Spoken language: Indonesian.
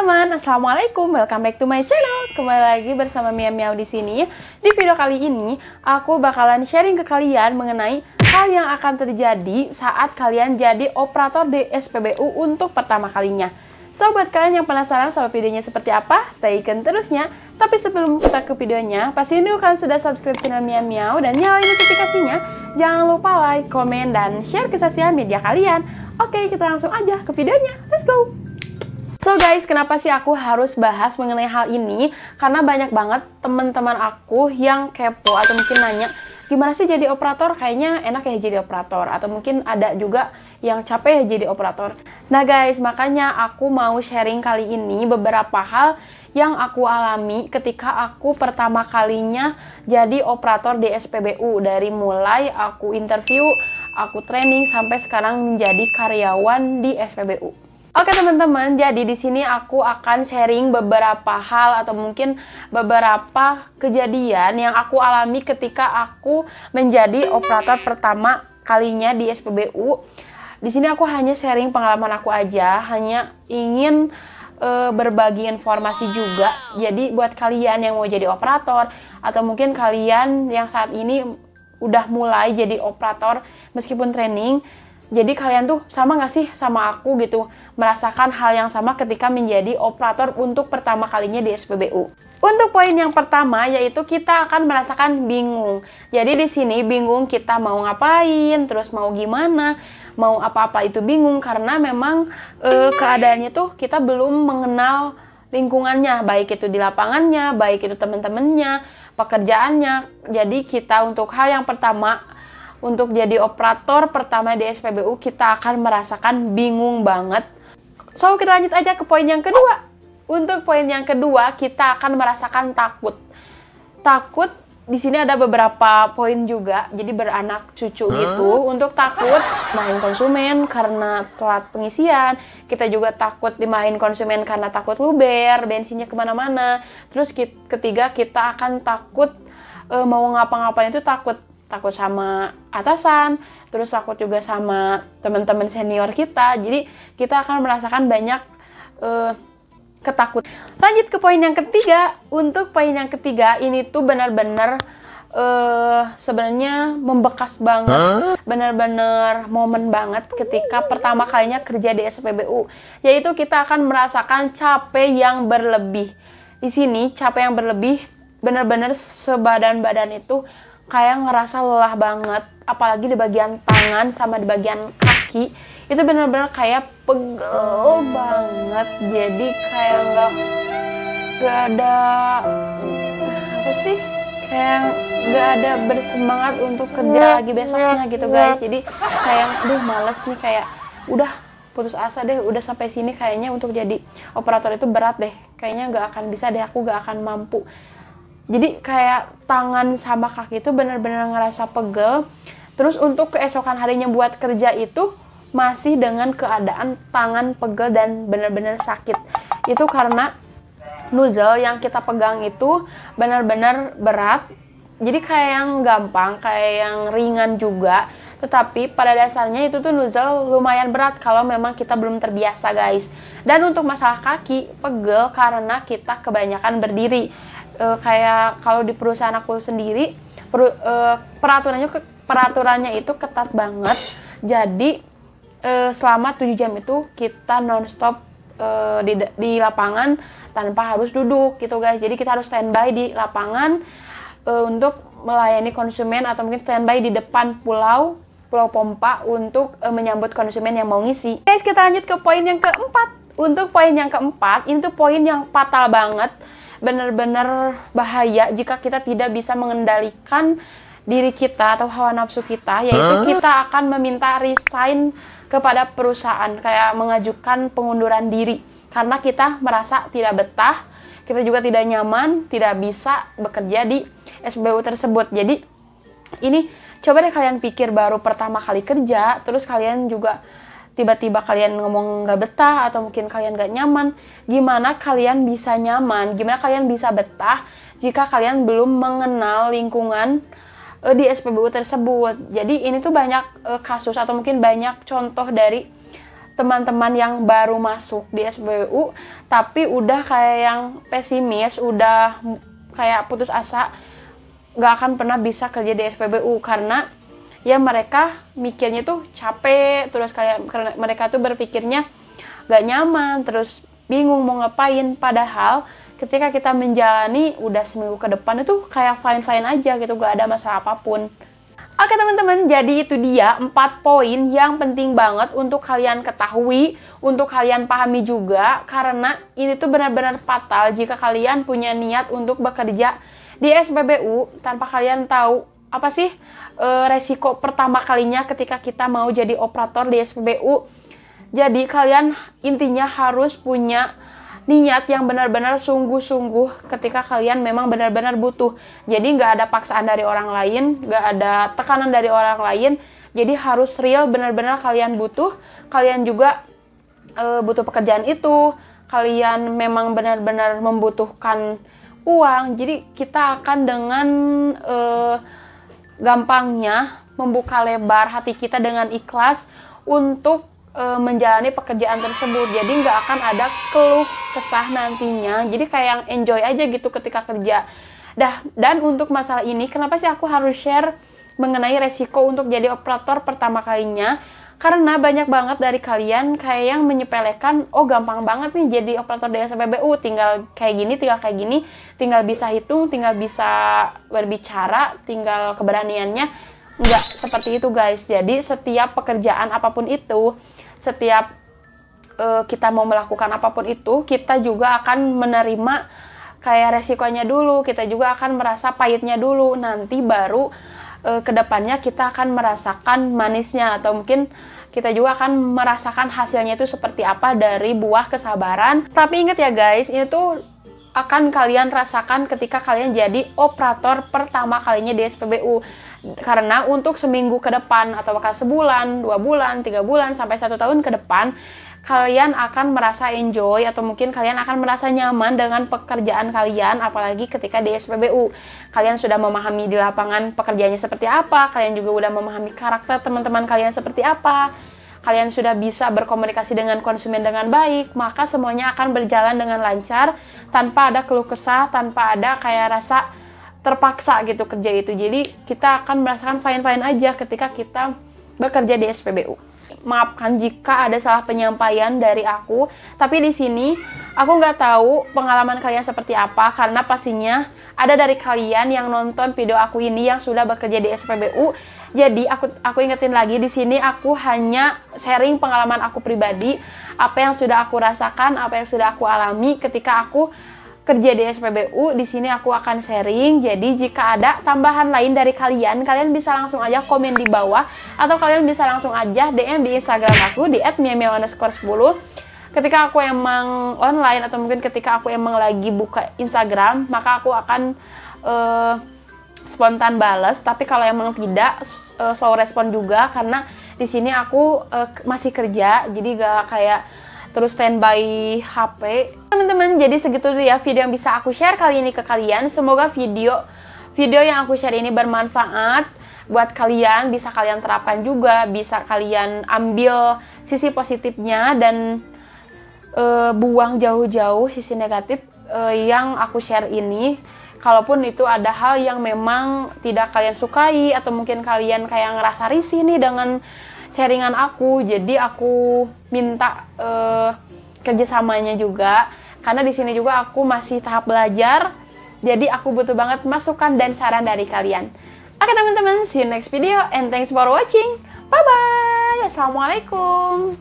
teman-teman, assalamualaikum, welcome back to my channel. Kembali lagi bersama Mia Miao di sini. Di video kali ini, aku bakalan sharing ke kalian mengenai hal yang akan terjadi saat kalian jadi operator di SPBU untuk pertama kalinya. So, buat kalian yang penasaran sama videonya seperti apa, stay tune terusnya. Tapi sebelum kita ke videonya, pastiin dulu kalian sudah subscribe channel Mia Miao dan nyalain notifikasinya. Jangan lupa like, komen, dan share ke sosial media kalian. Oke, kita langsung aja ke videonya. Let's go! So guys, kenapa sih aku harus bahas mengenai hal ini? Karena banyak banget teman-teman aku yang kepo atau mungkin nanya, gimana sih jadi operator? Kayaknya enak ya jadi operator. Atau mungkin ada juga yang capek ya jadi operator. Nah guys, makanya aku mau sharing kali ini beberapa hal yang aku alami ketika aku pertama kalinya jadi operator di SPBU. Dari mulai aku interview, aku training, sampai sekarang menjadi karyawan di SPBU. Oke teman-teman, jadi di sini aku akan sharing beberapa hal atau mungkin beberapa kejadian yang aku alami ketika aku menjadi operator pertama kalinya di SPBU. Di sini aku hanya sharing pengalaman aku aja, hanya ingin berbagi informasi juga. Jadi buat kalian yang mau jadi operator atau mungkin kalian yang saat ini udah mulai jadi operator meskipun training, jadi kalian tuh sama nggak sih sama aku gitu, merasakan hal yang sama ketika menjadi operator untuk pertama kalinya di SPBU. Untuk poin yang pertama yaitu kita akan merasakan bingung. Jadi di sini bingung kita mau ngapain, terus mau gimana, mau apa-apa itu bingung karena memang keadaannya tuh kita belum mengenal lingkungannya, baik itu di lapangannya, baik itu teman-temannya, pekerjaannya. Jadi kita untuk hal yang pertama, untuk jadi operator pertama di SPBU, kita akan merasakan bingung banget. So, kita lanjut aja ke poin yang kedua. Untuk poin yang kedua, kita akan merasakan takut. Takut, di sini ada beberapa poin juga, jadi beranak cucu gitu. Untuk takut main konsumen karena telat pengisian. Kita juga takut dimain konsumen karena takut luber, bensinnya kemana-mana. Terus ketiga, kita akan takut mau ngapa-ngapain itu takut sama atasan, terus takut juga sama teman-teman senior kita. Jadi kita akan merasakan banyak ketakutan. Lanjut ke poin yang ketiga. Untuk poin yang ketiga ini tuh benar-benar sebenarnya membekas banget, benar-benar momen banget ketika pertama kalinya kerja di SPBU. Yaitu kita akan merasakan capek yang berlebih. Di sini capek yang berlebih benar-benar sebadan-badan itu kayak ngerasa lelah banget, apalagi di bagian tangan sama di bagian kaki itu bener-bener kayak pegel banget. Jadi kayak nggak ada apa sih, kayak nggak ada bersemangat untuk kerja lagi besoknya gitu guys. Jadi kayak aduh males nih, kayak udah putus asa deh, udah sampai sini kayaknya untuk jadi operator itu berat deh, kayaknya nggak akan bisa deh, aku nggak akan mampu. Jadi kayak tangan sama kaki itu benar-benar ngerasa pegel. Terus untuk keesokan harinya buat kerja itu masih dengan keadaan tangan pegel dan benar-benar sakit. Itu karena nozzle yang kita pegang itu benar-benar berat. Jadi kayak yang gampang, kayak yang ringan juga. Tetapi pada dasarnya itu tuh nozzle lumayan berat kalau memang kita belum terbiasa guys. Dan untuk masalah kaki, pegel karena kita kebanyakan berdiri. Kayak kalau di perusahaan aku sendiri peraturannya itu ketat banget. Jadi selama 7 jam itu kita nonstop di lapangan tanpa harus duduk gitu guys. Jadi kita harus standby di lapangan untuk melayani konsumen atau mungkin standby di depan pulau pompa untuk menyambut konsumen yang mau ngisi. Guys, kita lanjut ke poin yang keempat. Untuk poin yang keempat, ini tuh poin yang fatal banget. Benar-benar bahaya jika kita tidak bisa mengendalikan diri kita atau hawa nafsu kita, yaitu kita akan meminta resign kepada perusahaan, kayak mengajukan pengunduran diri karena kita merasa tidak betah, kita juga tidak nyaman, tidak bisa bekerja di SPBU tersebut. Jadi ini coba deh kalian pikir, baru pertama kali kerja, terus kalian juga tiba-tiba kalian ngomong nggak betah atau mungkin kalian nggak nyaman. Gimana kalian bisa nyaman, gimana kalian bisa betah jika kalian belum mengenal lingkungan di SPBU tersebut. Jadi ini tuh banyak kasus atau mungkin banyak contoh dari teman-teman yang baru masuk di SPBU tapi udah kayak yang pesimis, udah kayak putus asa gak akan pernah bisa kerja di SPBU karena ya mereka mikirnya tuh capek, terus kayak karena mereka tuh berpikirnya gak nyaman, terus bingung mau ngapain. Padahal ketika kita menjalani udah seminggu ke depan itu kayak fine-fine aja gitu, gak ada masalah apapun. Oke teman-teman, jadi itu dia 4 poin yang penting banget untuk kalian ketahui, untuk kalian pahami juga, karena ini tuh benar-benar fatal jika kalian punya niat untuk bekerja di SPBU tanpa kalian tahu apa sih resiko pertama kalinya ketika kita mau jadi operator di SPBU. Jadi kalian intinya harus punya niat yang benar-benar sungguh-sungguh ketika kalian memang benar-benar butuh. Jadi nggak ada paksaan dari orang lain, nggak ada tekanan dari orang lain. Jadi harus real, benar-benar kalian butuh. Kalian juga butuh pekerjaan itu. Kalian memang benar-benar membutuhkan uang. Jadi kita akan dengan gampangnya membuka lebar hati kita dengan ikhlas untuk menjalani pekerjaan tersebut. Jadi nggak akan ada keluh kesah nantinya. Jadi kayak yang enjoy aja gitu ketika kerja. Dan untuk masalah ini, kenapa sih aku harus share mengenai resiko untuk jadi operator pertama kalinya? Karena banyak banget dari kalian kayak yang menyepelekan, oh gampang banget nih jadi operator di SPBU, tinggal kayak gini, tinggal bisa hitung, tinggal bisa berbicara, tinggal keberaniannya. Nggak seperti itu guys. Jadi setiap pekerjaan apapun itu, setiap kita mau melakukan apapun itu, kita juga akan menerima kayak resikonya dulu, kita juga akan merasa pahitnya dulu, nanti baru kedepannya kita akan merasakan manisnya, atau mungkin kita juga akan merasakan hasilnya itu seperti apa dari buah kesabaran. Tapi ingat ya guys, ini tuh akan kalian rasakan ketika kalian jadi operator pertama kalinya di SPBU. Karena untuk seminggu ke depan, atau bahkan sebulan, 2 bulan, 3 bulan, sampai 1 tahun ke depan, kalian akan merasa enjoy, atau mungkin kalian akan merasa nyaman dengan pekerjaan kalian, apalagi ketika di SPBU. Kalian sudah memahami di lapangan pekerjaannya seperti apa, kalian juga udah memahami karakter teman-teman kalian seperti apa, kalian sudah bisa berkomunikasi dengan konsumen dengan baik, maka semuanya akan berjalan dengan lancar, tanpa ada keluh kesah, tanpa ada kayak rasa terpaksa gitu kerja itu. Jadi kita akan merasakan fine-fine aja ketika kita bekerja di SPBU. Maafkan jika ada salah penyampaian dari aku, tapi di sini aku nggak tahu pengalaman kalian seperti apa, karena pastinya ada dari kalian yang nonton video aku ini yang sudah bekerja di SPBU. Jadi aku ingetin lagi, di sini aku hanya sharing pengalaman aku pribadi, apa yang sudah aku rasakan, apa yang sudah aku alami ketika aku kerja di SPBU. Di sini aku akan sharing. Jadi jika ada tambahan lain dari kalian, kalian bisa langsung aja komen di bawah, atau kalian bisa langsung aja DM di Instagram aku di @miamiau_10. Ketika aku emang online, atau mungkin ketika aku emang lagi buka Instagram, maka aku akan spontan bales. Tapi kalau emang tidak, slow respon juga, karena di sini aku masih kerja, jadi gak kayak terus standby HP. Teman-teman, jadi segitu dulu ya video yang bisa aku share kali ini ke kalian. Semoga video yang aku share ini bermanfaat buat kalian, bisa kalian terapkan juga, bisa kalian ambil sisi positifnya, dan buang jauh-jauh sisi negatif yang aku share ini. Kalaupun itu ada hal yang memang tidak kalian sukai, atau mungkin kalian kayak ngerasa risih nih dengan sharingan aku, jadi aku minta kerjasamanya juga, karena di sini juga aku masih tahap belajar, jadi aku butuh banget masukan dan saran dari kalian. Oke teman-teman, see you next video and thanks for watching. Bye bye. Assalamualaikum.